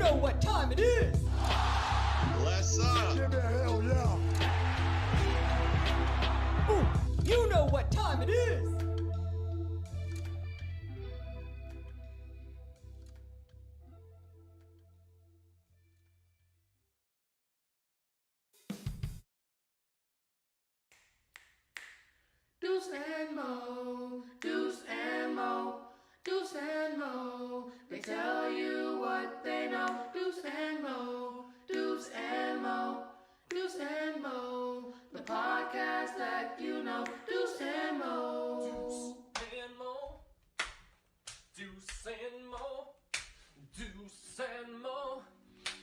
know what time it is. Bless up. Give me a hell yeah. Ooh, you know what time it is. Deuce and Mo, Deuce and Mo, Deuce and Mo. They tell you what they know. Deuce and Mo, Deuce and Mo, Deuce and Mo. The podcast that you know. Deuce and Mo. Deuce and Mo, Deuce and Mo, Deuce and Mo.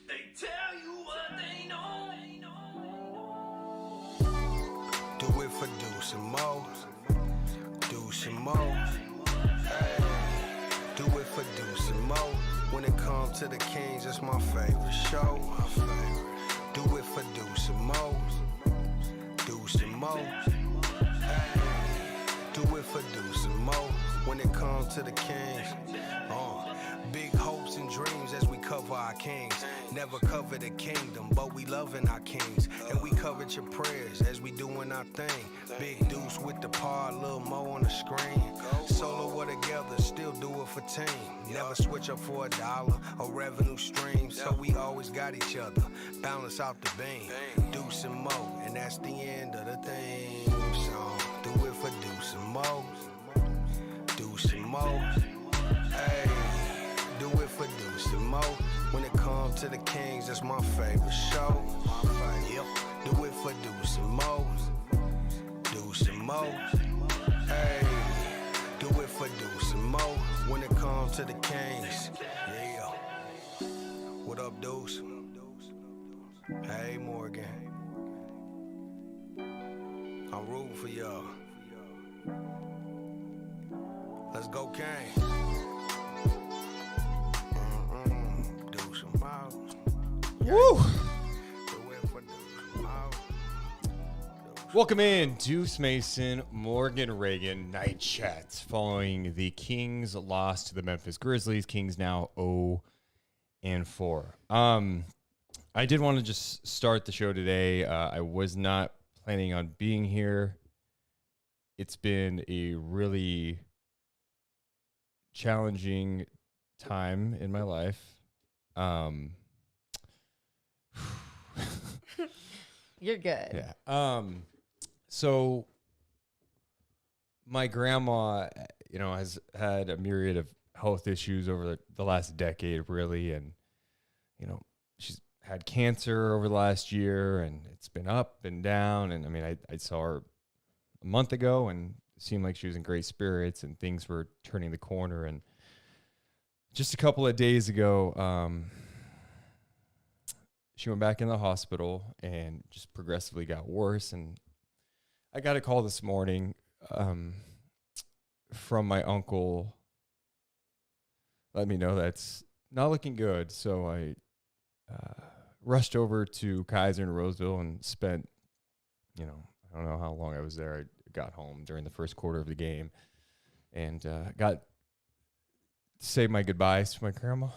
They tell you what they know. Do it for Deuce and Mo. Deuce and Mo. Hey. Do it for Deuce and Mo. When it comes to the Kings, it's my favorite show. Do it for Deuce and Mo. Deuce and Mo. Hey. Do it for Deuce and Mo. When it comes to the Kings. Big hopes and dreams as we cover our kings. Never cover the kingdom, but we loving our kings. And we covered your prayers as we doing our thing. Big Deuce with the par, Lil Mo on the screen. Solo or together, still do it for team. Never switch up for $1 or revenue stream. So we always got each other, balance out the beam. Deuce and Mo, and that's the end of the theme song. Do it for Deuce and Mo. Deuce and Mo. Hey. Do it for Deuce and Mo. When it comes to the Kings, that's my favorite show. Yep. Do it for Deuce and Mo. Deuce and Mo. Hey. Do it for Deuce and Mo. When it comes to the Kings. Yeah. What up, Deuce? Hey, Morgan. I'm rooting for y'all. Let's go, Kings. Woo! Welcome in, Deuce Mason, Morgan Reagan, Night Chats, following the Kings' loss to the Memphis Grizzlies. Kings now 0-4. I did want to just start the show today. I was not planning on being here. It's been a really challenging time in my life. You're good. Yeah. So my grandma, has had a myriad of health issues over the last decade, really. And, she's had cancer over the last year, and it's been up and down. And, I saw her a month ago, and it seemed like she was in great spirits, and things were turning the corner. And just a couple of days ago, she went back in the hospital and just progressively got worse. And I got a call this morning from my uncle. Let me know that's not looking good. So I rushed over to Kaiser in Roseville and spent, I don't know how long I was there. I got home during the first quarter of the game and got to say my goodbyes to my grandma.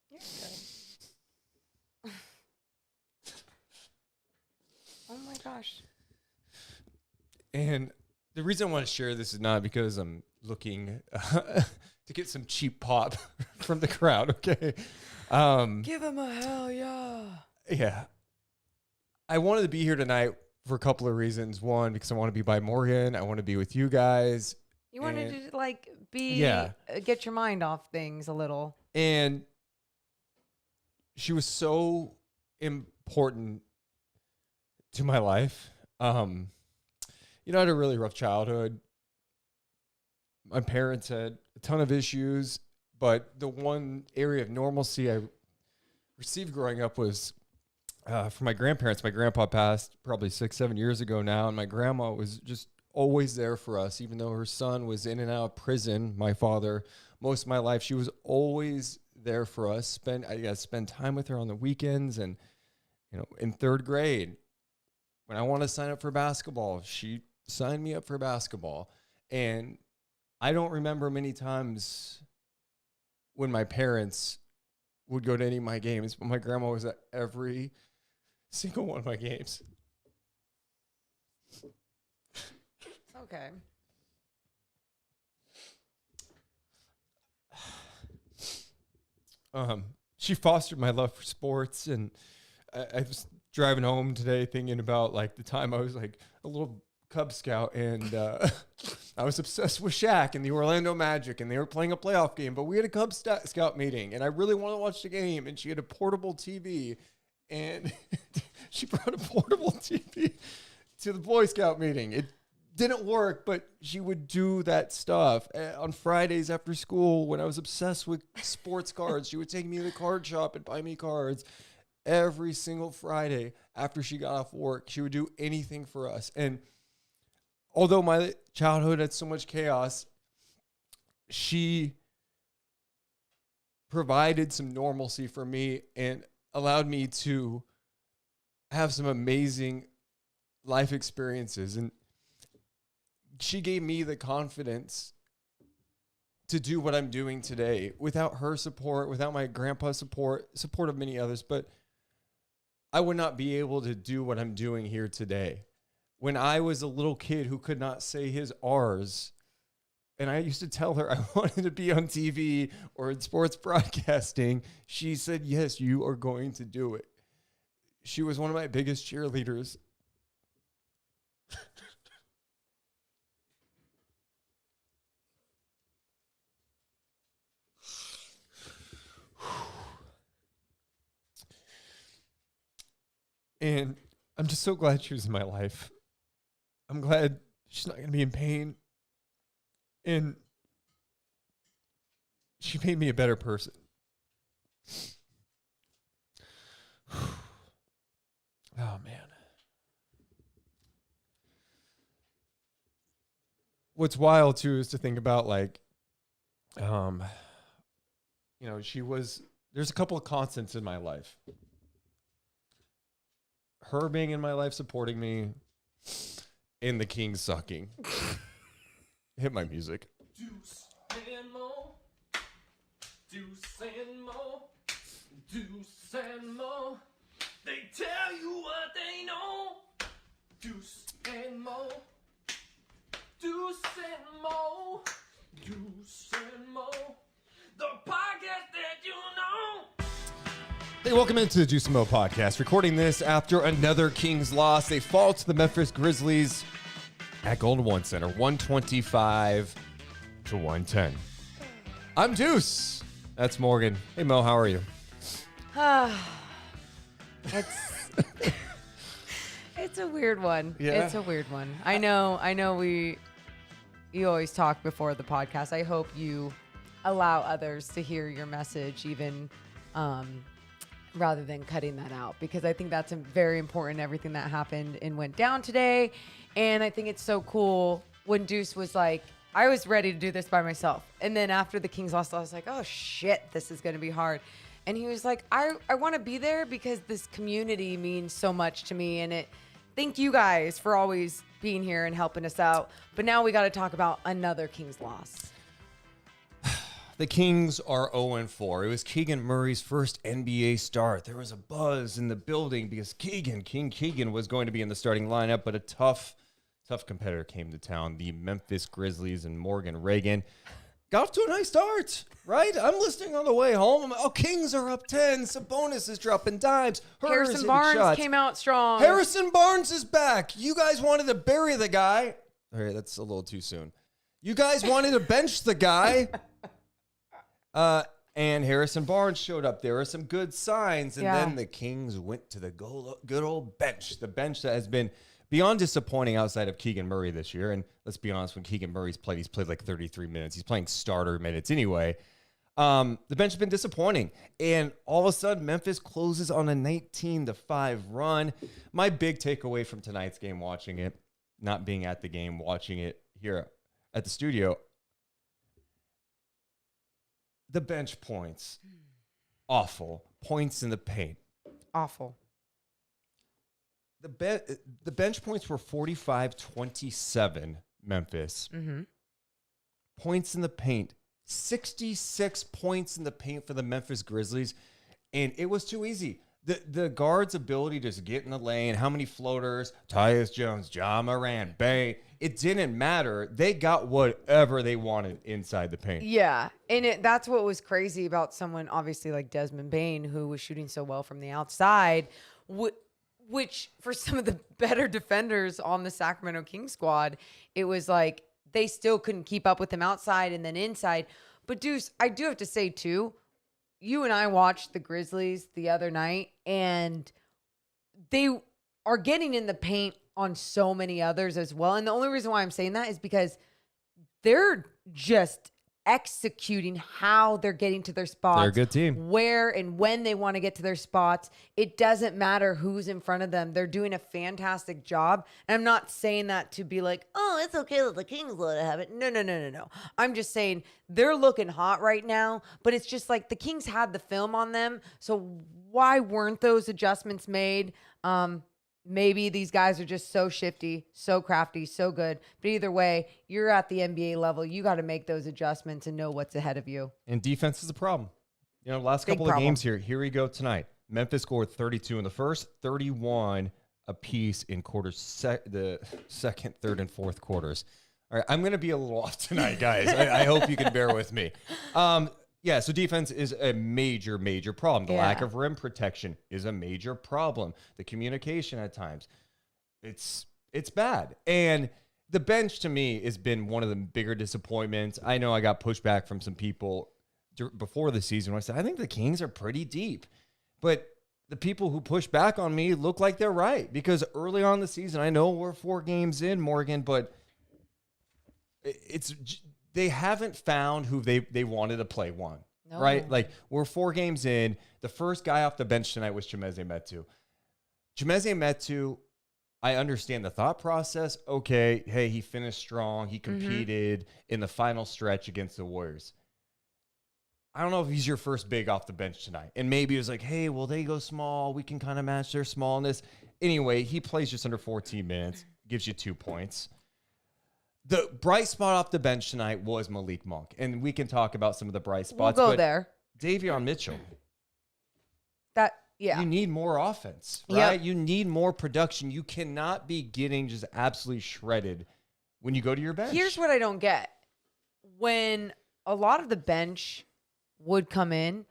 You're good. Oh my gosh. And the reason I want to share this is not because I'm looking to get some cheap pop from the crowd, okay? Give him a hell yeah. Yeah. I wanted to be here tonight for a couple of reasons. One, because I want to be by Morgan. I want to be with you guys. You wanted to get your mind off things a little. And she was so important to my life. I had a really rough childhood. My parents had a ton of issues, but the one area of normalcy I received growing up was from my grandparents. My grandpa passed probably 6-7 years ago now, and my grandma was just always there for us, even though her son was in and out of prison. My father, most of my life, she was always there for us. I got to spend time with her on the weekends, and in third grade, when I want to sign up for basketball, she signed me up for basketball. And I don't remember many times when my parents would go to any of my games, but my grandma was at every single one of my games. Okay. She fostered my love for sports, and I was driving home today thinking about like the time I was like a little Cub Scout, and I was obsessed with Shaq and the Orlando Magic, and they were playing a playoff game, but we had a Cub Scout meeting, and I really wanted to watch the game, and she had a portable TV, and she brought a portable TV to the Boy Scout meeting. It didn't work, but she would do that stuff. On Fridays after school, when I was obsessed with sports cards, she would take me to the card shop and buy me cards. Every single Friday after she got off work, she would do anything for us. And although my childhood had so much chaos, she provided some normalcy for me and allowed me to have some amazing life experiences. And she gave me the confidence to do what I'm doing today. Without her support, without my grandpa's support of many others, but I would not be able to do what I'm doing here today. When I was a little kid who could not say his R's, and I used to tell her I wanted to be on TV or in sports broadcasting, she said, yes, you are going to do it. She was one of my biggest cheerleaders. And I'm just so glad she was in my life. I'm glad she's not going to be in pain. And she made me a better person. Oh, man. What's wild, too, is to think about, like, there's a couple of constants in my life. Her being in my life, supporting me, and the Kings sucking. Hit my music. Deuce and Mo. Deuce and Mo. Deuce and Mo. They tell you what they know. Deuce and Mo. Deuce and Mo. Deuce and Mo. The podcast that you know. Hey, welcome into the Deuce and Mo podcast. Recording this after another Kings loss. They fall to the Memphis Grizzlies at Golden One Center, 125-110. I'm Deuce. That's Morgan. Hey, Mo, how are you? It's a weird one. Yeah. It's a weird one. I know you always talk before the podcast. I hope you allow others to hear your message even rather than cutting that out, because I think that's very important, everything that happened and went down today. And I think it's so cool when Deuce was like, I was ready to do this by myself. And then after the Kings lost, I was like, oh shit, this is going to be hard. And he was like, I want to be there because this community means so much to me. And thank you guys for always being here and helping us out. But now we got to talk about another Kings loss. The Kings are 0-4. It was Keegan Murray's first NBA start. There was a buzz in the building because King Keegan was going to be in the starting lineup, but a tough competitor came to town. The Memphis Grizzlies and Morgan Reagan got off to a nice start, right? I'm listening on the way home. Kings are up 10. Sabonis is dropping dimes. Harrison Barnes came out strong. Harrison Barnes is back. You guys wanted to bury the guy. All right, that's a little too soon. You guys wanted to bench the guy. And Harrison Barnes showed up. There were some good signs. And then the Kings went to the good old bench. The bench that has been beyond disappointing outside of Keegan Murray this year. And let's be honest, when Keegan Murray's played, he's played like 33 minutes. He's playing starter minutes anyway. The bench has been disappointing. And all of a sudden, Memphis closes on a 19-5 run. My big takeaway from tonight's game, watching it, not being at the game, watching it here at the studio, the bench points, awful. Points in the paint, Awful. The bench points were 45-27, Memphis. Mm-hmm. Points in the paint, 66 points in the paint for the Memphis Grizzlies, and it was too easy. The guards' ability to just get in the lane, how many floaters, Tyus Jones, Ja Morant, Bane, it didn't matter. They got whatever they wanted inside the paint. Yeah, and that's what was crazy about someone, obviously, like Desmond Bane, who was shooting so well from the outside, which for some of the better defenders on the Sacramento Kings squad, it was like they still couldn't keep up with him outside and then inside. But Deuce, I do have to say, too, you and I watched the Grizzlies the other night, and they are getting in the paint on so many others as well. And the only reason why I'm saying that is because they're just executing how they're getting to their spots. They're a good team. Where and when they want to get to their spots. It doesn't matter who's in front of them. They're doing a fantastic job. And I'm not saying that to be like, oh, it's okay that the Kings let it have it. No. I'm just saying they're looking hot right now, but it's just like the Kings had the film on them. So why weren't those adjustments made? Maybe these guys are just so shifty, so crafty, so good. But either way, you're at the NBA level. You got to make those adjustments and know what's ahead of you. And defense is a problem. You know, last Big couple problem. of games here we go tonight. Memphis scored 32 in the first, 31 apiece in the second, third, and fourth quarters. All right, I'm going to be a little off tonight, guys. I hope you can bear with me. Yeah, so defense is a major, major problem. The lack of rim protection is a major problem. The communication at times, it's bad. And the bench, to me, has been one of the bigger disappointments. I know I got pushback from some people before the season when I said, I think the Kings are pretty deep. But the people who push back on me look like they're right. Because early on in the season, I know we're 4 games in, Morgan, but they haven't found who they wanted to play one, right? Like, we're 4 games in. The first guy off the bench tonight was Chimezie Metu. Chimezie Metu, I understand the thought process. Okay, hey, he finished strong. He competed in the final stretch against the Warriors. I don't know if he's your first big off the bench tonight. And maybe it was like, hey, well, they go small. We can kind of match their smallness. Anyway, he plays just under 14 minutes, gives you 2 points. The bright spot off the bench tonight was Malik Monk, and we can talk about some of the bright spots. We'll go there. Davion Mitchell. You need more offense, right? Yep. You need more production. You cannot be getting just absolutely shredded when you go to your bench. Here's what I don't get. When a lot of the bench would come in,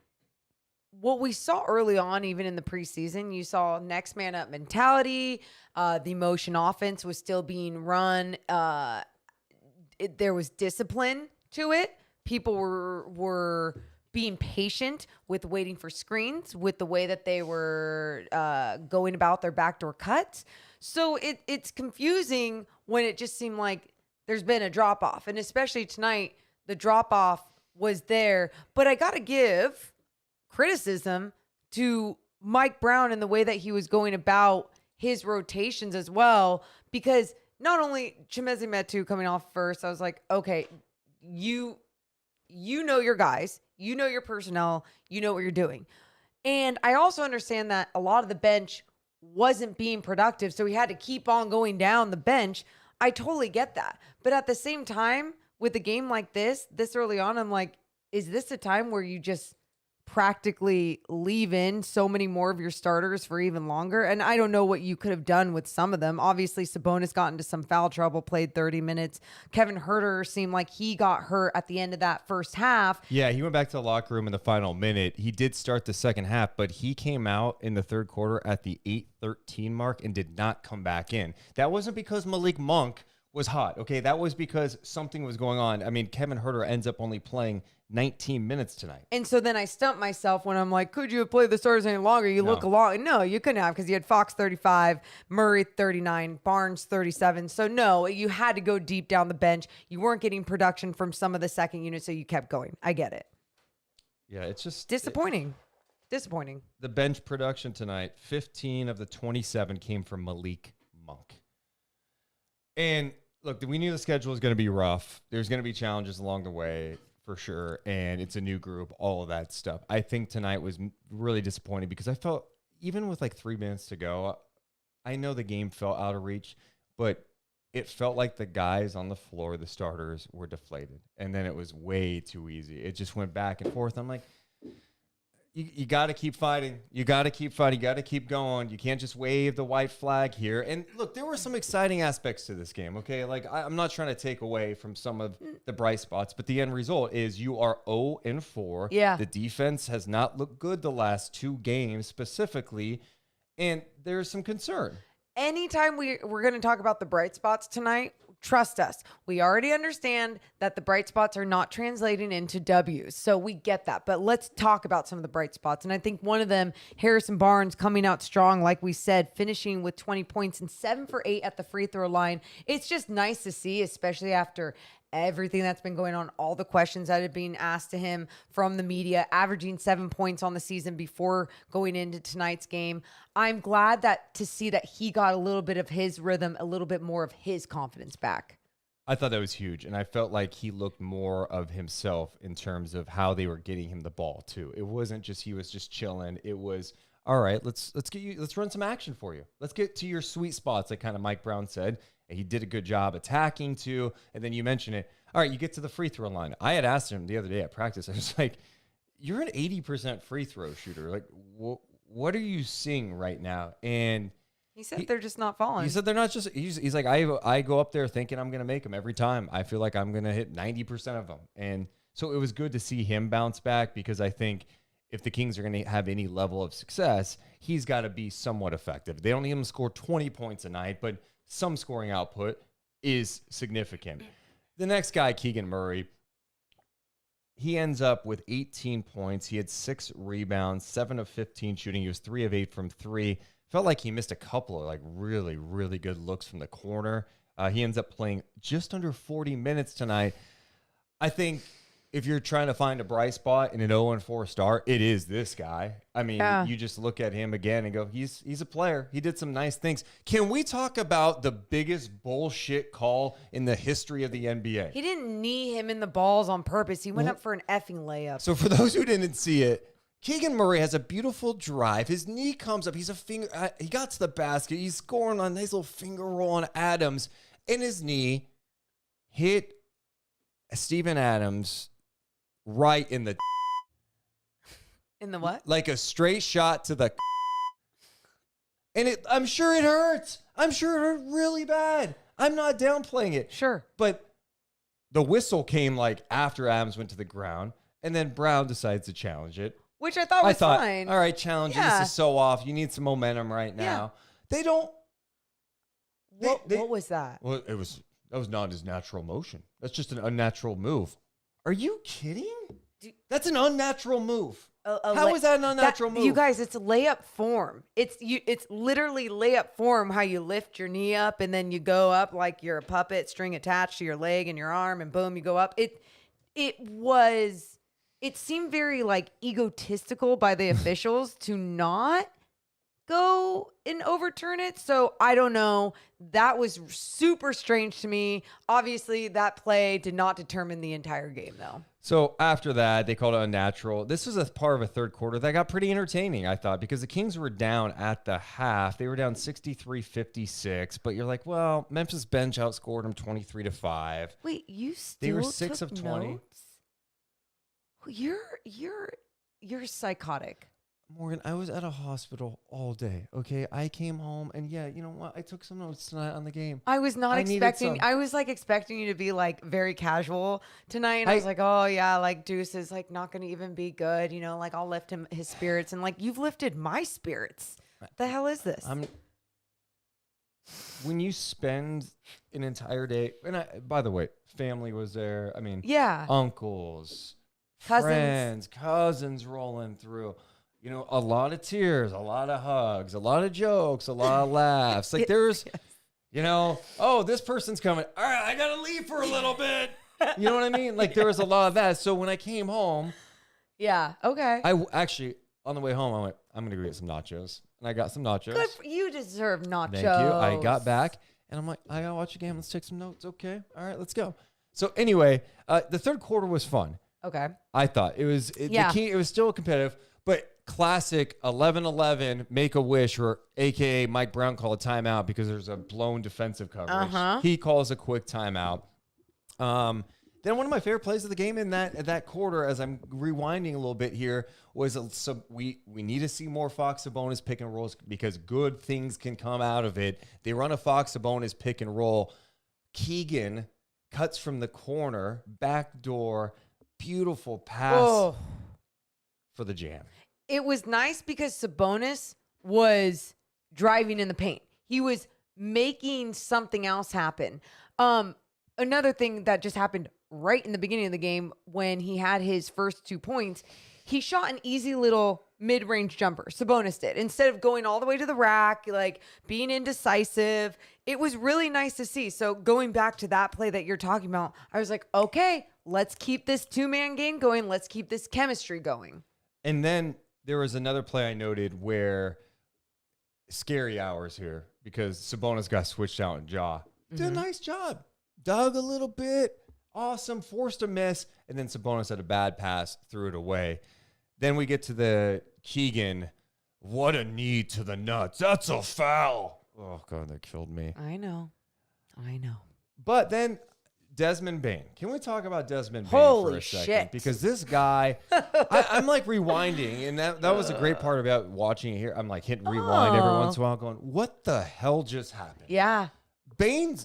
what we saw early on, even in the preseason, you saw next man up mentality. The motion offense was still being run. There was discipline to it. People were being patient with waiting for screens, with the way that they were going about their backdoor cuts. So it's confusing when it just seemed like there's been a drop off, and especially tonight, the drop off was there. But I got to give criticism to Mike Brown and the way that he was going about his rotations as well, because not only Chimezie Metu coming off first, I was like, okay, you know your guys, you know your personnel, you know what you're doing. And I also understand that a lot of the bench wasn't being productive, so he had to keep on going down the bench. I totally get that. But at the same time, with a game like this early on, I'm like, is this a time where you just practically leave in so many more of your starters for even longer? And I don't know what you could have done with some of them. Obviously, Sabonis got into some foul trouble, played 30 minutes. Kevin Huerter seemed like he got hurt at the end of that first half. Yeah, he went back to the locker room in the final minute. He did start the second half, but he came out in the third quarter at the 8:13 mark and did not come back in. That wasn't because Malik Monk was hot, okay? That was because something was going on. I mean, Kevin Huerter ends up only playing 19 minutes tonight. And so then I stumped myself when I'm like, could you have played the starters any longer? You look along. No, you couldn't have, because you had Fox 35, Murray 39, Barnes 37. So no, you had to go deep down the bench. You weren't getting production from some of the second unit, so you kept going. I get it. Yeah, it's just disappointing. Disappointing. The bench production tonight, 15 of the 27 came from Malik Monk. And look, we knew the schedule was going to be rough. There's going to be challenges along the way, for sure, and it's a new group, all of that stuff. I think tonight was really disappointing because I felt, even with like 3 minutes to go, I know the game felt out of reach, but it felt like the guys on the floor, the starters, were deflated. And then it was way too easy. It just went back and forth. I'm like, you got to keep fighting. You got to keep fighting. You got to keep going. You can't just wave the white flag here. And look, there were some exciting aspects to this game, okay? Like, I'm not trying to take away from some of the bright spots, but the end result is you are 0-4. Yeah. The defense has not looked good the last 2 games specifically, and there's some concern. Anytime we're going to talk about the bright spots tonight, trust us. We already understand that the bright spots are not translating into W's. So we get that. But let's talk about some of the bright spots. And I think one of them, Harrison Barnes coming out strong, like we said, finishing with 20 points and 7 for 8 at the free throw line. It's just nice to see, especially after everything that's been going on, all the questions that have been asked to him from the media, averaging 7 points on the season before going into tonight's game. I'm glad to see that he got a little bit of his rhythm, a little bit more of his confidence back. I thought that was huge, and I felt like he looked more of himself in terms of how they were getting him the ball too. It wasn't just he was just chilling. It was, all right, let's run some action for you. Let's get to your sweet spots, like kind of Mike Brown said. He did a good job attacking too. And then you mention it. All right, you get to the free throw line. I had asked him the other day at practice. I was like, you're an 80% free throw shooter. Like, what are you seeing right now? And he said they're just not falling. He said they're not just, he's like, I go up there thinking I'm going to make them every time. I feel like I'm going to hit 90% of them. And so it was good to see him bounce back, because I think if the Kings are going to have any level of success, he's got to be somewhat effective. They don't need him to score 20 points a night, but some scoring output is significant. The next guy, Keegan Murray, he ends up with 18 points. He had 6 rebounds, 7 of 15 shooting. He was 3 of 8 from 3. Felt like he missed a couple of like really, really good looks from the corner. He ends up playing just under 40 minutes tonight. I think if you're trying to find a bright spot in an 0-4 start, it is this guy. I mean, you just look at him again and go, he's a player. He did some nice things. Can we talk about the biggest bullshit call in the history of the NBA? He didn't knee him in the balls on purpose. He went up for an effing layup. So for those who didn't see it, Keegan Murray has a beautiful drive. His knee comes up. He got to the basket. He's scoring on a nice little finger roll on Adams, and his knee hit Steven Adams right in the what? Like a straight shot to the and I'm sure it hurts. I'm sure it hurt really bad. I'm not downplaying it. Sure. But the whistle came like after Adams went to the ground, and then Brown decides to challenge it. Which I thought was fine. All right, challenge it. This is so off. You need some momentum right now. They don't. What was that? Well, that was not his natural motion. That's just an unnatural move. Are you kidding? That's an unnatural move. How is that an unnatural move? You guys, it's layup form. It's literally layup form, how you lift your knee up and then you go up like you're a puppet, string attached to your leg and your arm, and boom, you go up. It seemed very like egotistical by the officials to not go and overturn it. So I don't know. That was super strange to me. Obviously, that play did not determine the entire game, though. So after that, they called it unnatural. This was a part of a third quarter that got pretty entertaining, I thought, because the Kings were down at the half. They were down 63-56, but you're like, well, Memphis bench outscored them 23-5. Wait, you still They were 6 of 20. Notes? You're psychotic. Morgan, I was at a hospital all day, okay? I came home, and yeah, you know what? I took some notes tonight on the game. I was not expecting, I was like expecting you to be like very casual tonight. And I was like, oh yeah, like Deuce is like not going to even be good. You know, like I'll lift his spirits. And like, you've lifted my spirits. The hell is this? When you spend an entire day, and by the way, family was there. I mean, yeah, uncles, friends, cousins rolling through. You know, a lot of tears, a lot of hugs, a lot of jokes, a lot of laughs. Like there's, you know, oh, this person's coming. All right, I got to leave for a little bit. You know what I mean? Like there was a lot of that. So when I came home. Yeah, okay. I actually, on the way home, I went, I'm going to go get some nachos. And I got some nachos. Good for you. Deserve nachos. Thank you. I got back and I'm like, I got to watch a game. Let's take some notes. Okay. All right, let's go. So anyway, the third quarter was fun. Okay. I thought it was, it was still competitive, but classic 11-11, make a wish, or AKA Mike Brown call a timeout because there's a blown defensive coverage. He calls a quick timeout. Then one of my favorite plays of the game in that quarter, as I'm rewinding a little bit here, was we need to see more Fox Sabonis pick and rolls because good things can come out of it. They run a Fox Sabonis pick and roll. Keegan cuts from the corner, backdoor, beautiful pass for the jam. It was nice because Sabonis was driving in the paint. He was making something else happen. Another thing that just happened right in the beginning of the game when he had his first 2 points, he shot an easy little mid-range jumper. Sabonis did. Instead of going all the way to the rack, like being indecisive, it was really nice to see. So going back to that play that you're talking about, I was like, okay, let's keep this 2-man game going. Let's keep this chemistry going. And then there was another play I noted where scary hours here because Sabonis got switched out and Jaw did a nice job. Dug a little bit. Awesome. Forced a miss. And then Sabonis had a bad pass, threw it away. Then we get to the Keegan. What a knee to the nuts. That's a foul. Oh, God, that killed me. I know. But then Desmond Bane. Can we talk about Desmond Bane Holy for a second? shit. Because this guy, I'm like rewinding, and that was a great part about watching it here. I'm like hitting rewind every once in a while going, what the hell just happened? Yeah. Bane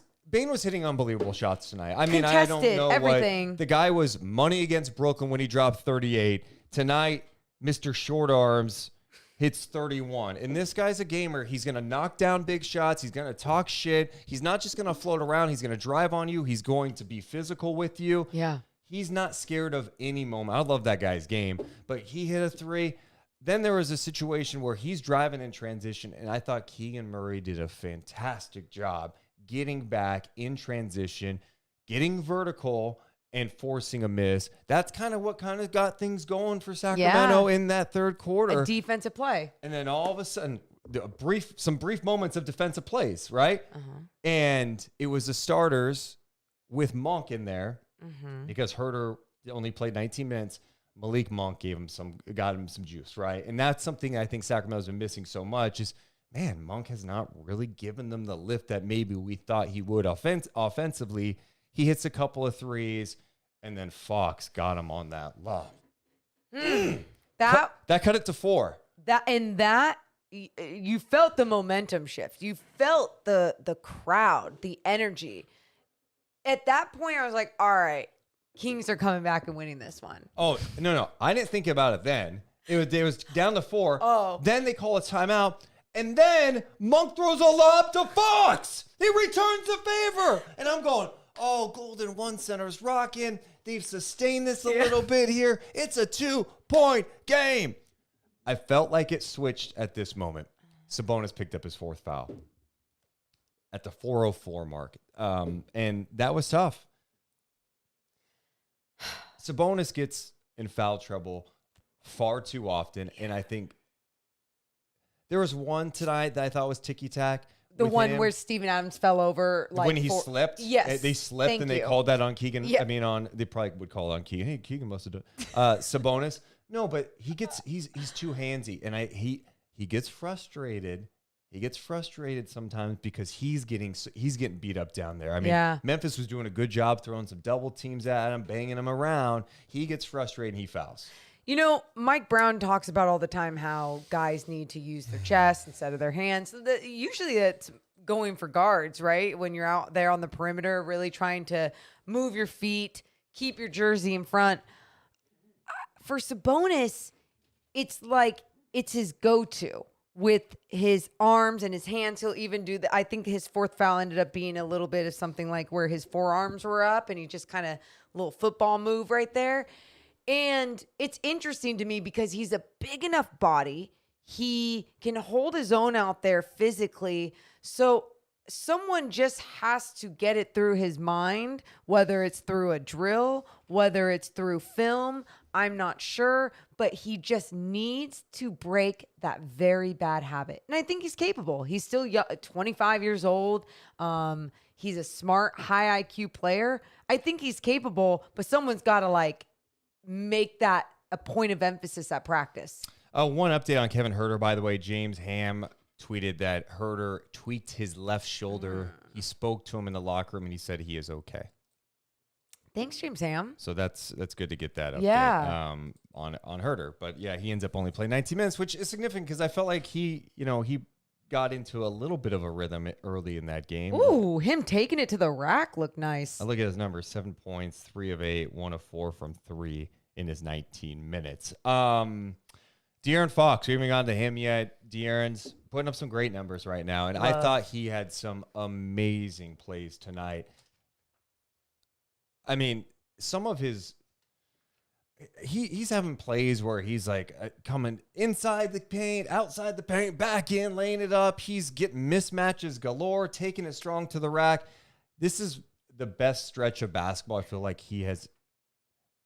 was hitting unbelievable shots tonight. I mean, I don't know everything. what. The guy was money against Brooklyn when he dropped 38. Tonight, Mr. Short Arms hits 31. And this guy's a gamer. He's going to knock down big shots. He's going to talk shit. He's not just going to float around. He's going to drive on you. He's going to be physical with you. Yeah. He's not scared of any moment. I love that guy's game. But he hit a 3. Then there was a situation where he's driving in transition, and I thought Keegan Murray did a fantastic job getting back in transition, getting vertical, and forcing a miss. That's kind of what kind of got things going for Sacramento in that third quarter. A defensive play. And then all of a sudden, some brief moments of defensive plays, right? And it was the starters with Monk in there because Huerter only played 19 minutes. Malik Monk got him some juice, right? And that's something I think Sacramento's been missing so much is, man, Monk has not really given them the lift that maybe we thought he would offensively. He hits a couple of threes, and then Fox got him on that lob. That cut it to 4. You felt the momentum shift. You felt the crowd, the energy. At that point, I was like, all right, Kings are coming back and winning this one. Oh, no. I didn't think about it then. It was down to 4. Oh. Then they call a timeout. And then Monk throws a lob to Fox. He returns the favor. And I'm going, oh, Golden One Center's rocking. They've sustained this a little bit here. It's a 2-point game. I felt like it switched at this moment. Sabonis picked up his 4th foul at the 4:04 mark. And that was tough. Sabonis gets in foul trouble far too often. And I think there was one tonight that I thought was ticky-tack. The one where Steven Adams fell over. When he slipped? Yes. They slipped and they called that on Keegan. Yeah. I mean, they probably would call it on Keegan. Hey, Keegan must have done Sabonis. No, but he's too handsy. And he gets frustrated. He gets frustrated sometimes because he's getting beat up down there. I mean, Memphis was doing a good job throwing some double teams at him, banging him around. He gets frustrated and he fouls. You know, Mike Brown talks about all the time how guys need to use their chest instead of their hands. Usually it's going for guards, right? When you're out there on the perimeter, really trying to move your feet, keep your jersey in front. For Sabonis, it's like it's his go-to with his arms and his hands. He'll even do I think his 4th foul ended up being a little bit of something like where his forearms were up and he just kind of little football move right there. And it's interesting to me because he's a big enough body. He can hold his own out there physically. So someone just has to get it through his mind, whether it's through a drill, whether it's through film. I'm not sure, but he just needs to break that very bad habit. And I think he's capable. He's still young, 25 years old. He's a smart, high IQ player. I think he's capable, but someone's got to make that a point of emphasis at practice. One update on Kevin Huerter, by the way. James Ham tweeted that Huerter tweaked his left shoulder. He spoke to him in the locker room, and he said he is okay. Thanks, James Ham. So that's good to get that update on Huerter. But yeah, he ends up only playing 19 minutes, which is significant because I felt like he got into a little bit of a rhythm early in that game. Ooh, him taking it to the rack looked nice. I look at his numbers: 7 points, 3 of 8, 1 of 4 from 3 in his 19 minutes. De'Aaron Fox, we haven't gotten to him yet. De'Aaron's putting up some great numbers right now, and I thought he had some amazing plays tonight. I mean, some of his he's having plays where he's like coming inside the paint, outside the paint, back in, laying it up. He's getting mismatches galore, taking it strong to the rack. This is the best stretch of basketball I feel like he has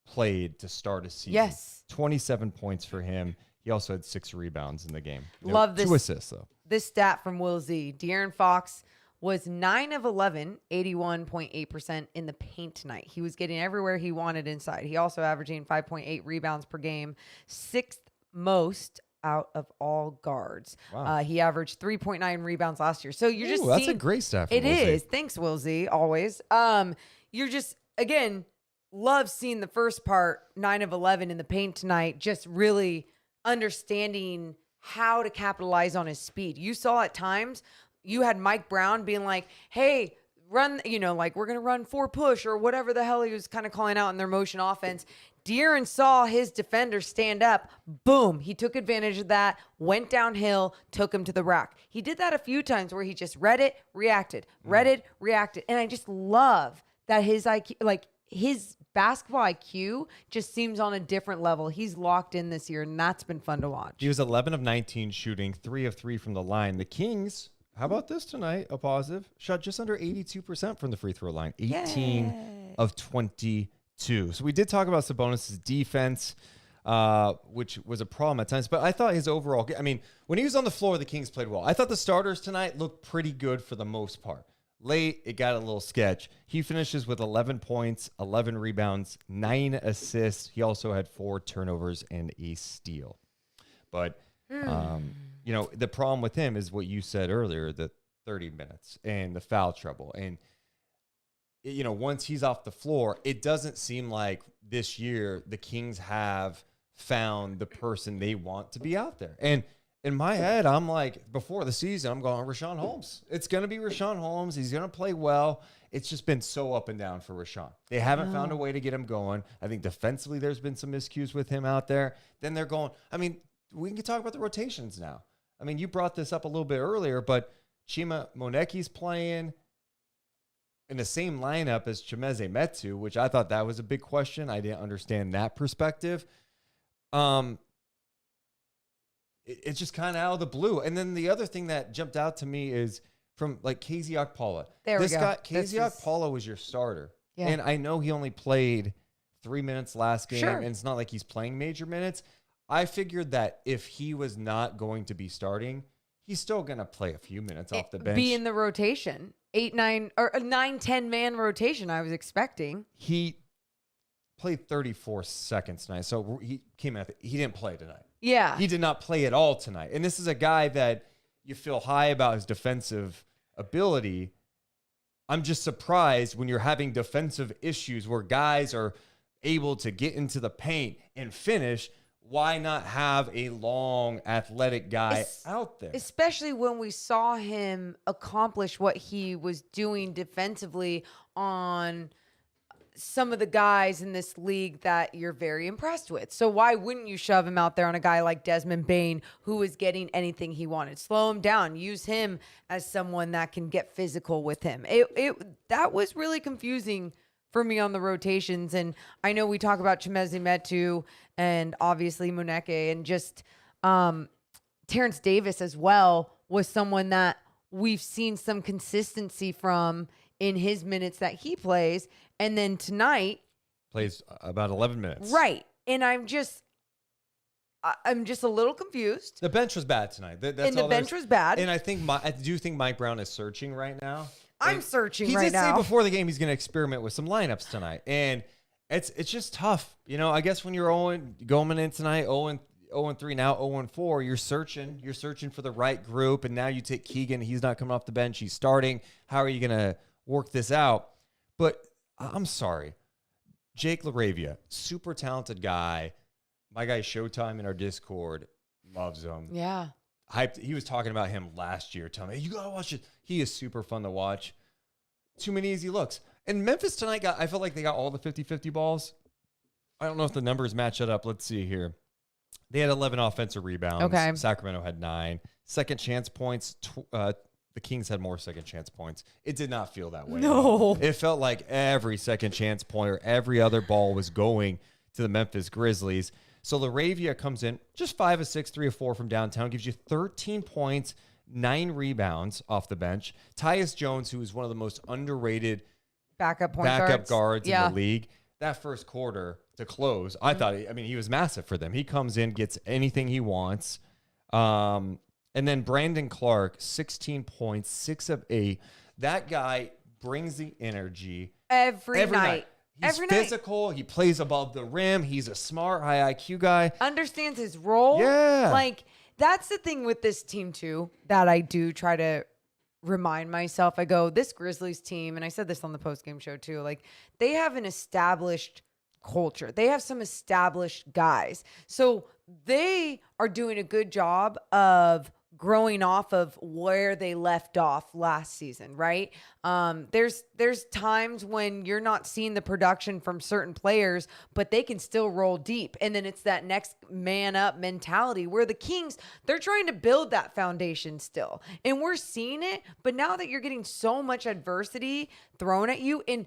played to start a season. Yes. 27 points for him. He also had 6 rebounds in the game. Love this. 2 assists, though. This stat from Will Z. De'Aaron Fox was 9 of 11, 81.8% in the paint tonight. He was getting everywhere he wanted inside. He also averaging 5.8 rebounds per game, 6th most out of all guards. Wow. He averaged 3.9 rebounds last year. So you're just that's seeing, a great stat from It Will Z. is. Thanks, Will Z, always. You're just, again, love seeing the first part, 9 of 11 in the paint tonight, just really understanding how to capitalize on his speed. You saw at times, you had Mike Brown being like, hey, run, like we're going to run 4 push or whatever the hell he was kind of calling out in their motion offense. De'Aaron saw his defender stand up. Boom. He took advantage of that, went downhill, took him to the rack. He did that a few times where he just read it, reacted, read it, reacted. And I just love that his IQ, like his basketball IQ just seems on a different level. He's locked in this year, and that's been fun to watch. He was 11 of 19 shooting, 3 of 3 from the line. The Kings, how about this tonight? A positive. Shot just under 82% from the free throw line. 18 of 22. So we did talk about Sabonis' defense, which was a problem at times. But I thought his overall, when he was on the floor, the Kings played well. I thought the starters tonight looked pretty good for the most part. Late, it got a little sketch. He finishes with 11 points, 11 rebounds, 9 assists. He also had 4 turnovers and a steal. But, the problem with him is what you said earlier, the 30 minutes and the foul trouble. And, once he's off the floor, it doesn't seem like this year the Kings have found the person they want to be out there. And in my head, I'm like, before the season, I'm going, Rashawn Holmes. It's going to be Rashawn Holmes. He's going to play well. It's just been so up and down for Rashawn. They haven't found a way to get him going. I think defensively, there's been some miscues with him out there. Then they're going, we can talk about the rotations now. You brought this up a little bit earlier, but Chima Moneki's playing in the same lineup as Chimeze Metu, which I thought that was a big question. I didn't understand that perspective. It's just kind of out of the blue. And then the other thing that jumped out to me is from KZ Okapala. This guy, KZ Okapala was your starter. Yeah. And I know he only played 3 minutes last game, Sure. and it's not like he's playing major minutes. I figured that if he was not going to be starting, he's still going to play a few minutes off the bench. Be in the rotation. 8, 9, or a 9, 10-man rotation, I was expecting. He played 34 seconds tonight, so he came out. He didn't play tonight. Yeah. He did not play at all tonight. And this is a guy that you feel high about his defensive ability. I'm just surprised when you're having defensive issues where guys are able to get into the paint and finish. Why not have a long, athletic guy out there? Especially when we saw him accomplish what he was doing defensively on some of the guys in this league that you're very impressed with. So why wouldn't you shove him out there on a guy like Desmond Bane, who is getting anything he wanted? Slow him down. Use him as someone that can get physical with him. That was really confusing for me on the rotations. And I know we talk about Chimeze Metu and obviously Moneke, and just Terrence Davis as well was someone that we've seen some consistency from in his minutes that he plays. And then tonight Plays about 11 minutes. right. And I'm just a little confused. The bench was bad tonight. And the bench was bad. And I do think Mike Brown is searching right now. I'm And searching he right did now. say before the game he's going to experiment with some lineups tonight. And it's just tough. I guess when you're going in tonight, 0-3, now 0-4. You're searching for the right group, and now you take Keegan. He's not coming off the bench. He's starting. How are you going to work this out? But I'm sorry. Jake LaRavia, super talented guy. My guy Showtime in our Discord loves him. Yeah. Hyped. He was talking about him last year, telling me, hey, you got to watch it. He is super fun to watch. Too many easy looks. And Memphis tonight I felt like they got all the 50-50 balls. I don't know if the numbers match it up. Let's see here. They had 11 offensive rebounds. Okay. Sacramento had 9. Second chance points. The Kings had more second chance points. It did not feel that way. No. It felt like every second chance point or every other ball was going to the Memphis Grizzlies. So LaRavia comes in just 5 of 6, 3 of 4 from downtown, gives you 13 points, 9 rebounds off the bench. Tyus Jones, who is one of the most underrated Backup guards in the league. That first quarter to close, I thought, he was massive for them. He comes in, gets anything he wants. And then Brandon Clark, 16 points, 6 of 8. That guy brings the energy every night. He's physical. He plays above the rim. He's a smart, high IQ guy. Understands his role. Yeah. Like, that's the thing with this team, too, that I do try to remind myself. I go, this Grizzlies team, and I said this on the postgame show too, like they have an established culture. They have some established guys. So they are doing a good job of growing off of where they left off last season, right? There's times when you're not seeing the production from certain players, but they can still roll deep. And then it's that next man up mentality where the Kings, they're trying to build that foundation still. And we're seeing it, but now that you're getting so much adversity thrown at you, and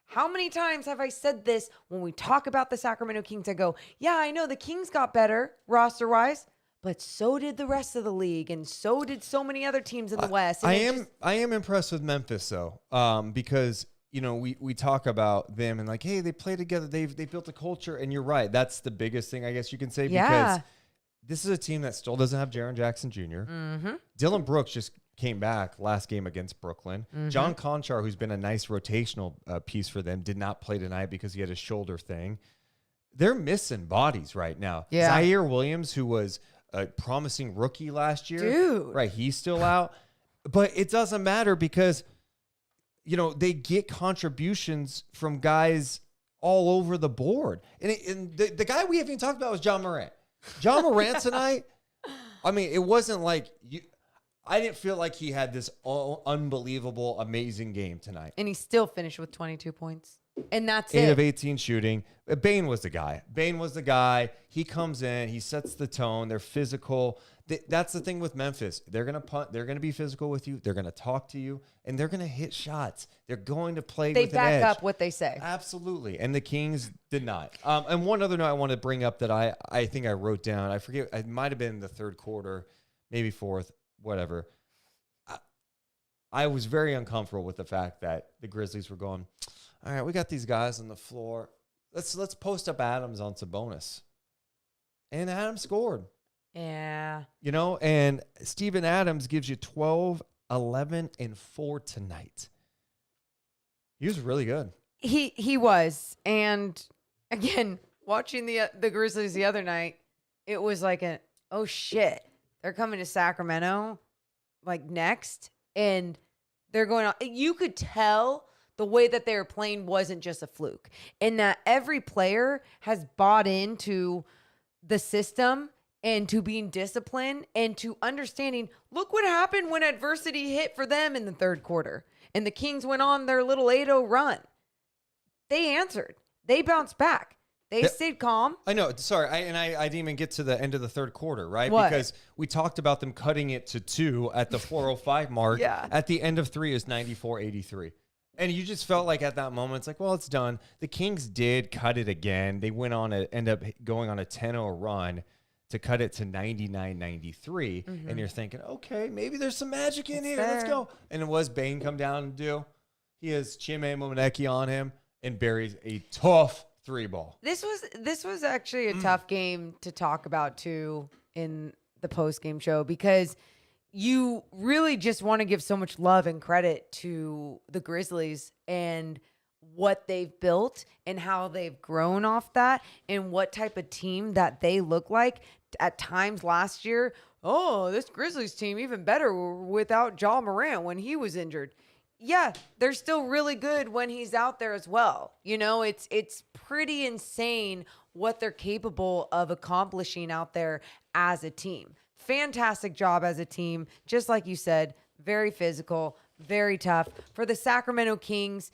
how many times have I said this when we talk about the Sacramento Kings? I go, yeah, I know the Kings got better roster-wise, but so did the rest of the league, and so did so many other teams in the West. And I am impressed with Memphis though, because we talk about them and like, hey, they play together, they built a culture, and you're right. That's the biggest thing I guess you can say, because this is a team that still doesn't have Jaren Jackson Jr. Mm-hmm. Dylan Brooks just came back last game against Brooklyn. Mm-hmm. John Conchar, who's been a nice rotational piece for them, did not play tonight because he had a shoulder thing. They're missing bodies right now. Yeah. Zaire Williams, who was a promising rookie last year. Dude. Right, he's still out. But it doesn't matter because, they get contributions from guys all over the board. And the guy we haven't even talked about was John Morant. John Morant tonight, it wasn't like I didn't feel like he had this unbelievable, amazing game tonight. he still finished with 22 points. And that's 8 it. of 18 shooting. Bane was the guy. He comes in. He sets the tone. They're physical. That's the thing with Memphis. They're going to punt. They're going to be physical with you. They're going to talk to you. And they're going to hit shots. They're going to play with an edge. They back up what they say. Absolutely. And the Kings did not. And one other note I want to bring up that I think I wrote down. I forget. It might have been the third quarter, maybe fourth, whatever. I was very uncomfortable with the fact that the Grizzlies were going, all right, we got these guys on the floor. Let's post up Adams on Sabonis. And Adams scored. Yeah. And Steven Adams gives you 12, 11, and 4 tonight. He was really good. He was. And again, watching the Grizzlies the other night, it was like oh shit, they're coming to Sacramento like next, and they're going on. You could tell the way that they were playing wasn't just a fluke, and that every player has bought into the system and to being disciplined and to understanding, look what happened when adversity hit for them in the third quarter. And the Kings went on their little 8-0 run. They answered. They bounced back. They stayed calm. I know. Sorry. I didn't even get to the end of the third quarter, right? What? Because we talked about them cutting it to 2 at the 4:05 mark. Yeah. At the end of 3 is 94-83. And you just felt like at that moment, it's like, well, it's done. The Kings did cut it again. They went on end up going on a 10-0 run to cut it to 99-93. Mm-hmm. And you're thinking, okay, maybe there's some magic in here. Let's go. And it was Bane come down and do. He has Chime Momoneki on him and buries a tough 3-ball. This was actually a tough game to talk about too in the post-game show, because you really just want to give so much love and credit to the Grizzlies and what they've built and how they've grown off that and what type of team that they look like. At times last year, oh, this Grizzlies team even better without Ja Morant when he was injured. Yeah, they're still really good when he's out there as well. You know, it's pretty insane what they're capable of accomplishing out there as a team. Fantastic job as a team. Just like you said, very physical, very tough. For the Sacramento Kings,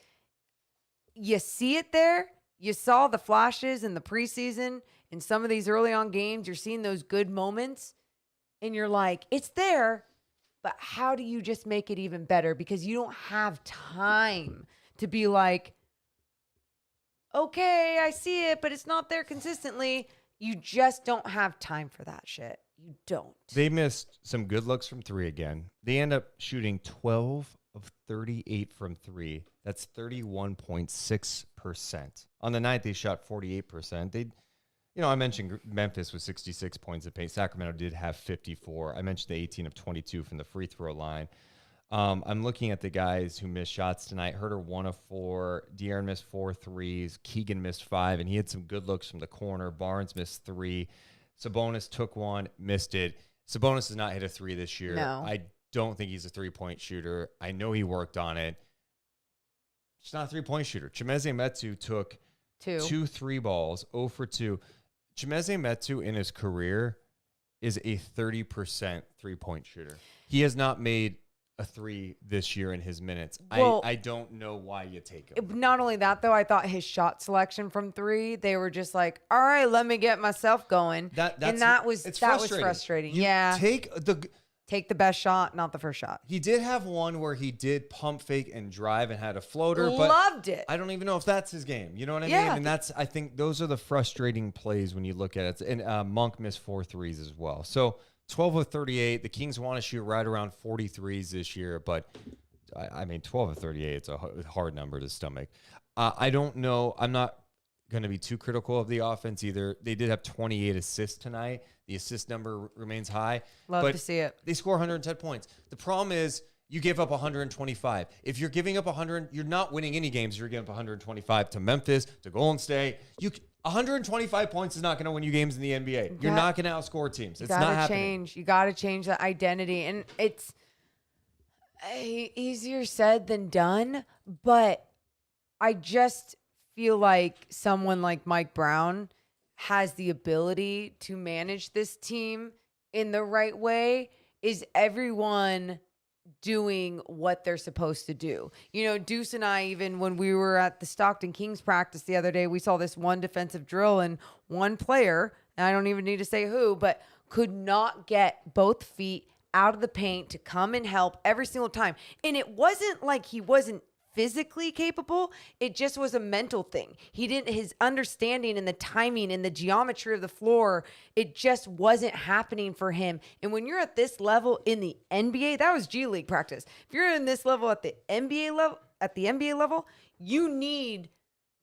you see it there. You saw the flashes in the preseason. In some of these early on games, you're seeing those good moments. And you're like, it's there. But how do you just make it even better? Because you don't have time to be like, okay, I see it, but it's not there consistently. You just don't have time for that shit. You don't. They missed some good looks from three again. They end up shooting 12 of 38 from three. That's 31.6%. On the night, they shot 48%. I mentioned Memphis with 66 points of paint. Sacramento did have 54. I mentioned the 18 of 22 from the free throw line. I'm looking at the guys who missed shots tonight. Huerter 1 of 4. De'Aaron missed 4 threes. Keegan missed 5, and he had some good looks from the corner. Barnes missed 3. Sabonis took 1, missed it. Sabonis has not hit a 3 this year. No. I don't think he's a three-point shooter. I know he worked on it. He's not a three-point shooter. Chimezie Metu took 2 3 balls, 0 for 2. Chimezie Metu in his career is a 30% three-point shooter. He has not made a 3 this year in his minutes. Well, I don't know why you take him. Not only that, though, I thought his shot selection from 3, they were just like, all right, let me get myself going. That was frustrating. Yeah. Take the best shot, not the first shot. He did have one where he did pump fake and drive and had a floater. But loved it. I don't even know if that's his game. You know what I mean? And I think those are the frustrating plays when you look at it. And Monk missed 4 threes as well. So 12 of 38. The Kings want to shoot right around 43s this year. But, 12 of 38, it's a hard number to stomach. I don't know. I'm not going to be too critical of the offense either. They did have 28 assists tonight. The assist number remains high. Love to see it. They score 110 points. The problem is you give up 125. If you're giving up 100, you're not winning any games. You're giving up 125 to Memphis, to Golden State. 125 points is not going to win you games in the NBA. You're not going to outscore teams. It's not happening. You got to change the identity. And it's easier said than done. But I just feel like someone like Mike Brown has the ability to manage this team in the right way. Is everyone doing what they're supposed to do? Deuce and I, even when we were at the Stockton Kings practice the other day, we saw this one defensive drill and one player, and I don't even need to say who, but could not get both feet out of the paint to come and help every single time. And it wasn't like he wasn't physically capable. It just was a mental thing. His understanding and the timing and the geometry of the floor, it just wasn't happening for him. And when you're at this level in the NBA, that was G League practice. If you're in this level at the NBA level, you need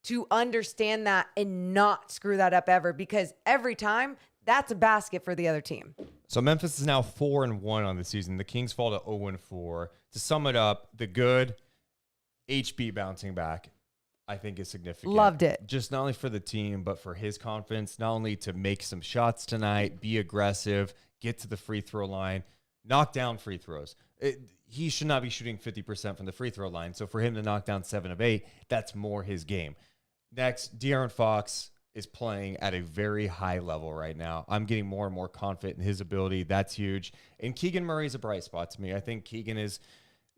to understand that and not screw that up ever, because every time that's a basket for the other team. So Memphis is now 4-1 on the season. The Kings fall to 0-4. To sum it up, the good HB bouncing back, I think, is significant. Loved it. Just not only for the team, but for his confidence, not only to make some shots tonight, be aggressive, get to the free throw line, knock down free throws. He should not be shooting 50% from the free throw line. So for him to knock down 7 of 8, that's more his game. Next, De'Aaron Fox is playing at a very high level right now. I'm getting more and more confident in his ability. That's huge. And Keegan Murray is a bright spot to me. I think Keegan is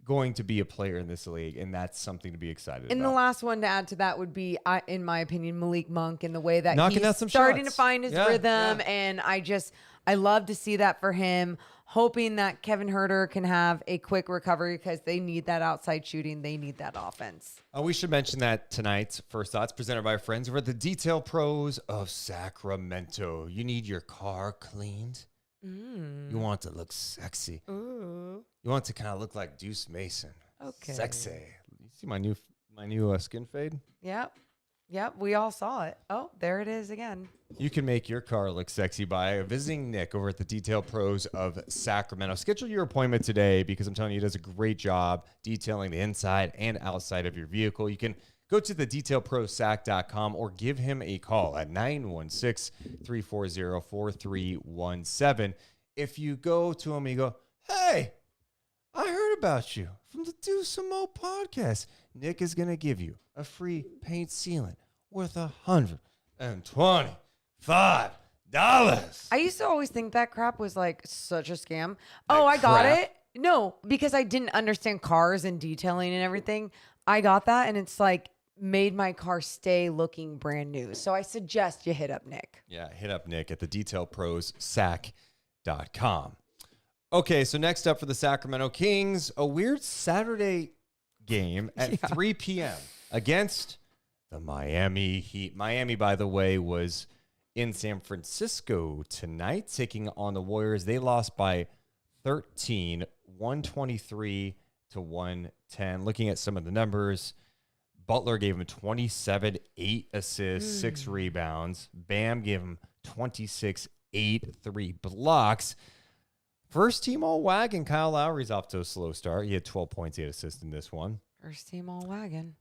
going to be a player in this league, and that's something to be excited about. And the last one to add to that would be, in my opinion, Malik Monk, in the way that knocking he's out some starting shots. to find his rhythm. And I love to see that for him. Hoping that Kevin Huerter can have a quick recovery, because they need that outside shooting. They need that offense. We should mention that tonight's First Thoughts, presented by our friends over at the Detail Pros of Sacramento. You need your car cleaned. You want it to look sexy. Ooh. You want it to kind of look like Deuce Mason. Okay. Sexy. You see my new skin fade? Yep. We all saw it. Oh, there it is again. You can make your car look sexy by visiting Nick over at the Detail Pros of Sacramento. Schedule your appointment today, because I'm telling you, he does a great job detailing the inside and outside of your vehicle. You can go to thedetailprosack.com or give him a call at 916-340-4317. If you go to him and you go, hey, I heard about you from the Deuce and Mo podcast. Nick is going to give you a free paint sealant worth $125. I used to always think that crap was like such a scam. Oh, I got crap? it. No, because I didn't understand cars and detailing and everything. I got that, and it's like made my car stay looking brand new. So I suggest you hit up Nick. Yeah, hit up Nick at thedetailprosack.com. Okay, so next up for the Sacramento Kings, a weird Saturday game at 3 p.m. against the Miami Heat. Miami, by the way, was in San Francisco tonight, taking on the Warriors. They lost by 13, 123 to 110. Looking at some of the numbers, Butler gave him 27, 8 assists, 6 rebounds. Bam gave him 26, 8, 3 blocks. First team all wagon. Kyle Lowry's off to a slow start. He had 12 points, 8 assists in this one. First team all wagon.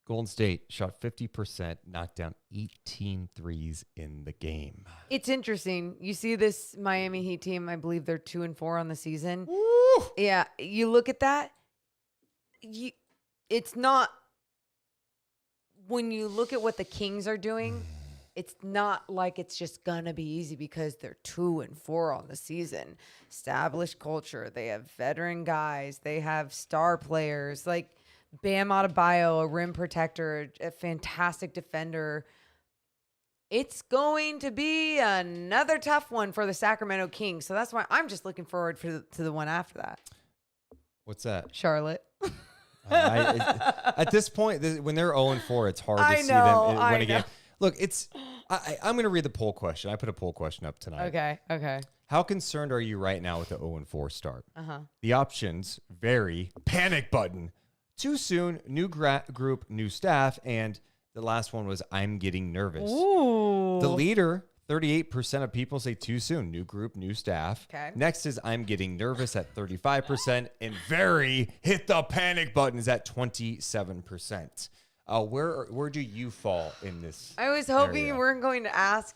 Golden State shot 50%, knocked down 18 threes in the game. It's interesting. You see this Miami Heat team, I believe they're 2-4 on the season. Woo! Yeah, you look at that. It's not, when you look at what the Kings are doing, it's not like it's just gonna be easy because they're 2-4 on the season. Established culture. They have veteran guys. They have star players like Bam Adebayo, a rim protector, a fantastic defender. It's going to be another tough one for the Sacramento Kings. So that's why I'm just looking forward to the one after that. What's that? Charlotte. At this point, when they're 0-4, it's hard to see them win a game. Look, I'm going to read the poll question. I put a poll question up tonight. Okay. How concerned are you right now with the 0-4 start? Uh-huh. The options vary. Panic button. Too soon, new group, new staff, and the last one was I'm getting nervous. Ooh. The leader, 38% of people say too soon, new group, new staff. Okay. Next is I'm getting nervous at 35%, and very hit the panic button is at 27%. Where do you fall in this? I was hoping area? you weren't going to ask.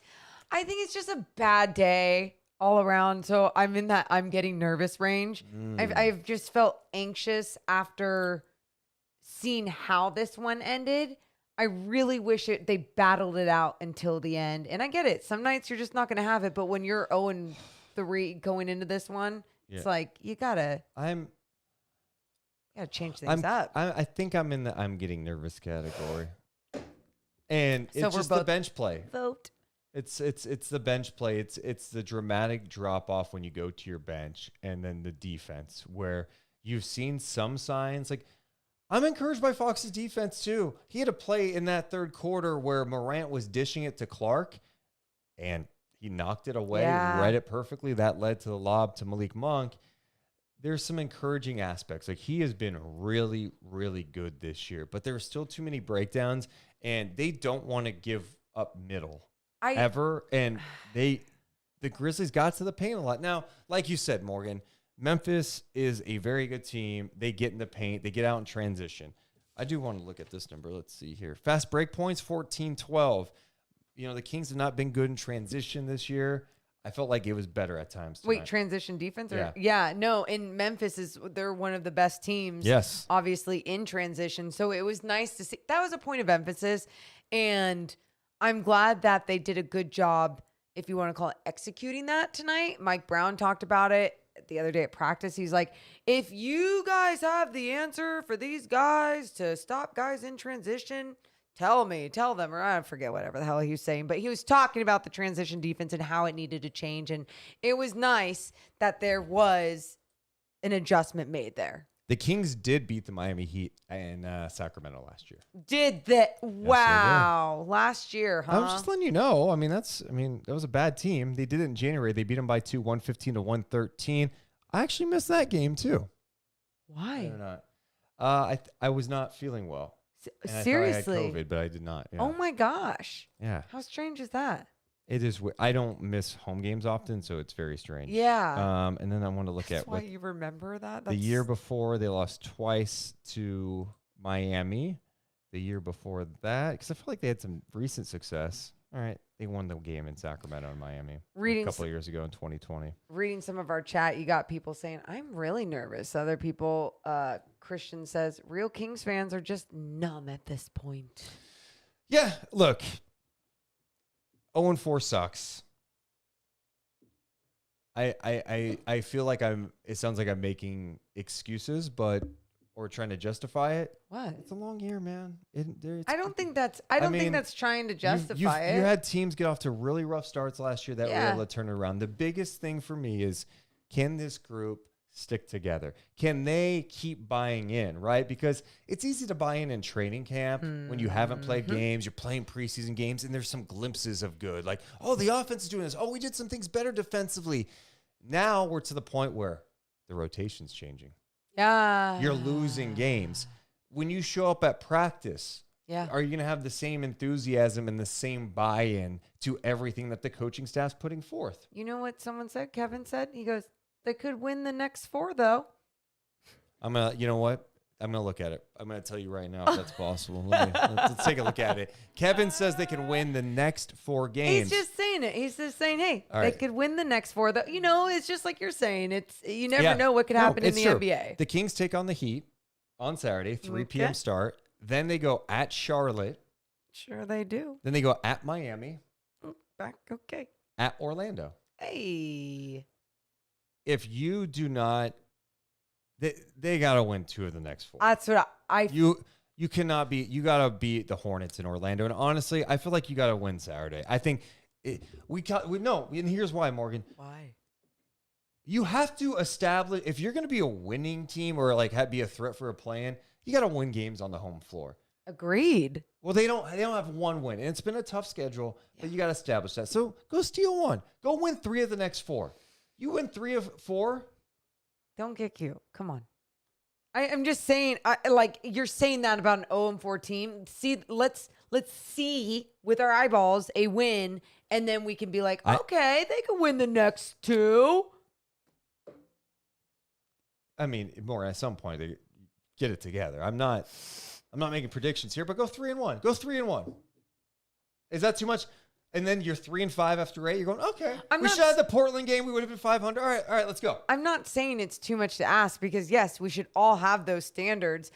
I think it's just a bad day all around. So I'm in that I'm getting nervous range. I've just felt anxious after seeing how this one ended. I really wish they battled it out until the end. And I get it. Some nights you're just not going to have it. But when you're 0-3 going into this one, it's like you gotta change things up. I think I'm in the I'm getting nervous category. And So it's we're just the both- bench play. Vote. It's the bench play. It's the dramatic drop off when you go to your bench, and then the defense where you've seen some signs. Like, I'm encouraged by Fox's defense too. He had a play in that third quarter where Morant was dishing it to Clark, and he knocked it away, read it perfectly. That led to the lob to Malik Monk. There's some encouraging aspects. Like, he has been really, really good this year, but there are still too many breakdowns, and they don't want to give up middle ever. And the Grizzlies got to the paint a lot. Now, like you said, Morgan, Memphis is a very good team. They get in the paint. They get out in transition. I do want to look at this number. Let's see here. Fast break points, 14-12. You know, the Kings have not been good in transition this year. I felt like it was better at times tonight. Wait, transition defense? No, in Memphis, they're one of the best teams. Yes. Obviously in transition. So it was nice to see. That was a point of emphasis. And I'm glad that they did a good job, if you want to call it, executing that tonight. Mike Brown talked about it the other day at practice. He's like, if you guys have the answer for these guys to stop guys in transition, tell them, or I forget whatever the hell he was saying, but he was talking about the transition defense and how it needed to change. And it was nice that there was an adjustment made there. The Kings did beat the Miami Heat in Sacramento last year. Did that? Wow. Last year, huh? I was just letting you know. I mean, that was a bad team. They did it in January. They beat them by 2, 115 to 113. I actually missed that game too. Why? Or not. I was not feeling well. And Seriously? I thought I had COVID, but I did not. Yeah. Oh my gosh. Yeah. How strange is that? It is. I don't miss home games often, so it's very strange. Yeah. And then I want to look That's at why what you remember that? the year before they lost twice to Miami the year before that, because I feel like they had some recent success. All right, they won the game in Sacramento and Miami a couple of years ago in 2020. Reading some of our chat, you got people saying, I'm really nervous. Other people, Christian says, real Kings fans are just numb at this point. Yeah, look, 0-4 sucks. I feel like it sounds like I'm making excuses, or trying to justify it. What? It's a long year, man. I don't think that's trying to justify it. You had teams get off to really rough starts last year that were able to turn it around. The biggest thing for me is, can this group stick together? Can they keep buying in, right? Because it's easy to buy in training camp when you haven't played games, you're playing preseason games, and there's some glimpses of good. Like, oh, the offense is doing this. Oh, we did some things better defensively. Now we're to the point where the rotation's changing. Yeah. You're losing games. When you show up at practice, Yeah. are you going to have the same enthusiasm and the same buy-in to everything that the coaching staff's putting forth? You know what someone said? Kevin said? He goes, they could win the next 4, though. You know what? I'm going to look at it. I'm going to tell you right now if that's possible. Let's take a look at it. Kevin says they can win the next 4 games. He's just saying it. He's just saying, hey, All they right. could win the next 4. Though. You know, it's just like you're saying. You never know what could happen in the true. NBA. The Kings take on the Heat on Saturday, 3 Okay. p.m. start. Then they go at Charlotte. Sure they do. Then they go at Miami, Back, okay. at Orlando. Hey. If you do not, they got to win 2 of the next 4. That's what You cannot beat. You got to beat the Hornets in Orlando. And honestly, I feel like you got to win Saturday. I think we know. And here's why, Morgan. Why? You have to establish, if you're going to be a winning team or like be a threat for a play-in, you got to win games on the home floor. Agreed. Well, they don't have one win, and it's been a tough schedule, but you got to establish that. So go steal 1. Go win 3 of the next 4. You win 3 of 4. Don't get cute. Come on. I'm just saying, you're saying that about an 0-4 team. See, let's see with our eyeballs a win, and then we can be like, okay, they could win the next 2. I mean, more at some point they get it together. I'm not making predictions here, but go 3-1. Go 3-1. Is that too much? And then you're 3-5 after 8. You're going, okay. We should have the Portland game. We would have been 500. All right, let's go. I'm not saying it's too much to ask because, yes, we should all have those standards.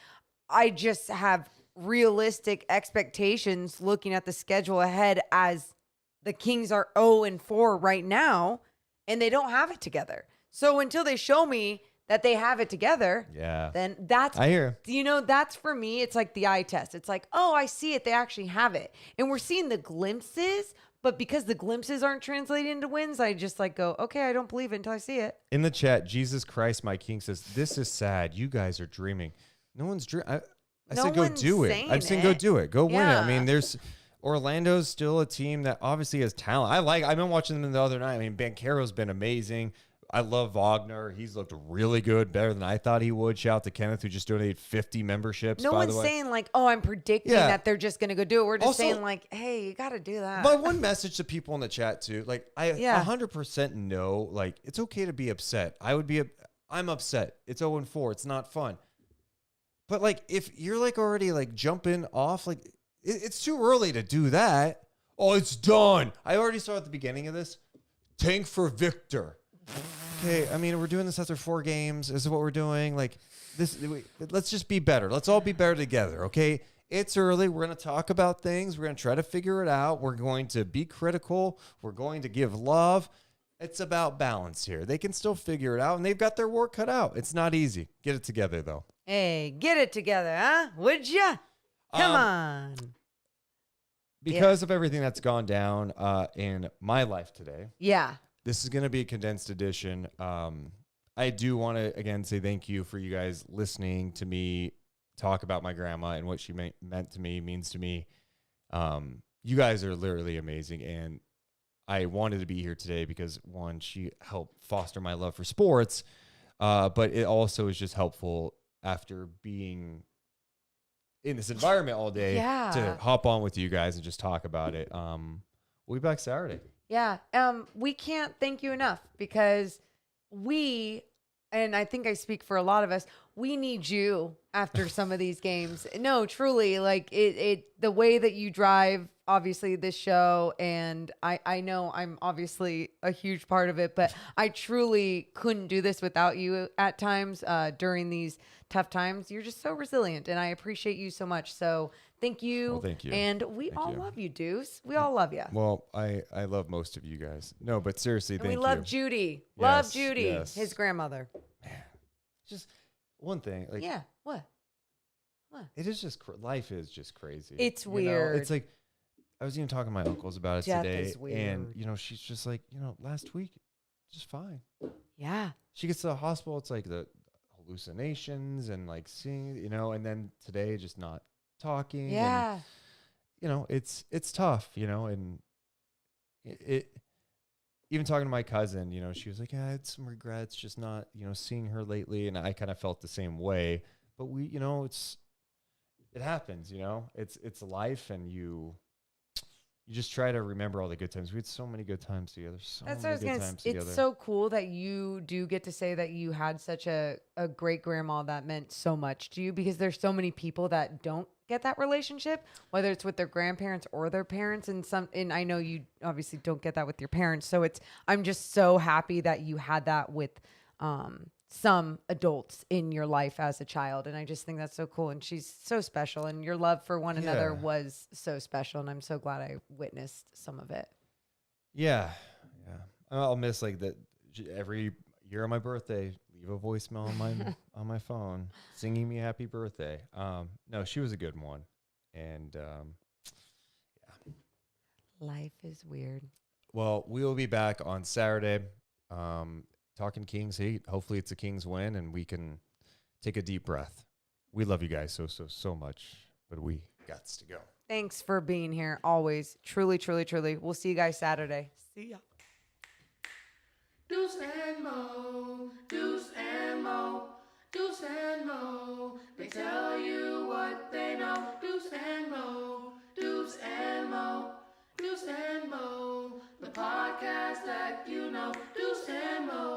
I just have realistic expectations looking at the schedule ahead as the Kings are 0-4 right now, and they don't have it together. So until they show me that they have it together, then that's, I hear. That's for me, it's like the eye test. It's like, oh, I see it. They actually have it. And we're seeing the glimpses, but because the glimpses aren't translated into wins, I just go, okay, I don't believe it until I see it. In the chat, Jesus Christ, my King says, this is sad. You guys are dreaming. No one's dreaming. I said, go do it. I'm saying go do it. Go win it. I mean, Orlando's still a team that obviously has talent. I've been watching them the other night. I mean, Banchero's been amazing. I love Wagner. He's looked really good, better than I thought he would. Shout out to Kenneth, who just donated 50 memberships. No one's saying I'm predicting that they're just going to go do it. We're just saying hey, you got to do that. My one message to people in the chat too, I 100% know, it's okay to be upset. I'm upset. It's 0-4. It's not fun. But if you're already jumping off, it's too early to do that. Oh, it's done. I already saw at the beginning of this. Tank for Victor. Okay, I mean, we're doing this after 4 games. This is what we're doing. Let's just be better. Let's all be better together, okay? It's early. We're going to talk about things. We're going to try to figure it out. We're going to be critical. We're going to give love. It's about balance here. They can still figure it out, and they've got their work cut out. It's not easy. Get it together, though. Hey, get it together, huh? Would ya? Come on. Because of everything that's gone down in my life today. Yeah. This is going to be a condensed edition. I do want to, again, say thank you for you guys listening to me talk about my grandma and what she meant to me, means to me. You guys are literally amazing. And I wanted to be here today because, one, she helped foster my love for sports, but it also is just helpful after being in this environment all day to hop on with you guys and just talk about it. We'll be back Saturday. Yeah. We can't thank you enough because and I think I speak for a lot of us, we need you after some of these games. No, truly, like the way that you drive, obviously this show, and I know I'm obviously a huge part of it, but I truly couldn't do this without you at times during these tough times. You're just so resilient, and I appreciate you so much. So thank you. Well, thank you. And we Thank all you. love you, Deuce. We all love you. Well, I love most of you guys. No, but seriously, And thank we you. love Judy. Love Yes, Judy, yes. his grandmother. Just one thing, like Yeah. What? it is just life is just crazy. It's You know? weird. It's like I was even talking to my uncles about it Death today, is and weird. she's just like, last week, just fine. Yeah. She gets to the hospital, it's like the hallucinations and like seeing, and then today just not talking. Yeah. And, it's tough, and it even talking to my cousin, she was like, I had some regrets just not, seeing her lately. And I kind of felt the same way, but we, it happens, it's life, and you just try to remember all the good times. We had so many good times together. That's what I was gonna say. Together. It's so cool that you do get to say that you had such a great grandma that meant so much to you, because there's so many people that don't get that relationship, whether it's with their grandparents or their parents. And I know you obviously don't get that with your parents. So I'm just so happy that you had that with some adults in your life as a child. And I just think that's so cool. And she's so special, and your love for one another was so special. And I'm so glad I witnessed some of it. Yeah. I'll miss like that every year on my birthday, leave a voicemail on my phone singing me happy birthday. No, she was a good one. And yeah. Life is weird. Well, we will be back on Saturday. Talking Kings Heat. Hopefully it's a Kings win and we can take a deep breath. We love you guys so much, but we got to go. Thanks for being here. Always. Truly, truly, truly. We'll see you guys Saturday. See ya. Deuce and Mo, Deuce and Mo, Deuce and Mo. They tell you what they know. Deuce and Mo, Deuce and Mo, Deuce and Mo. The podcast that you know. Deuce and Mo.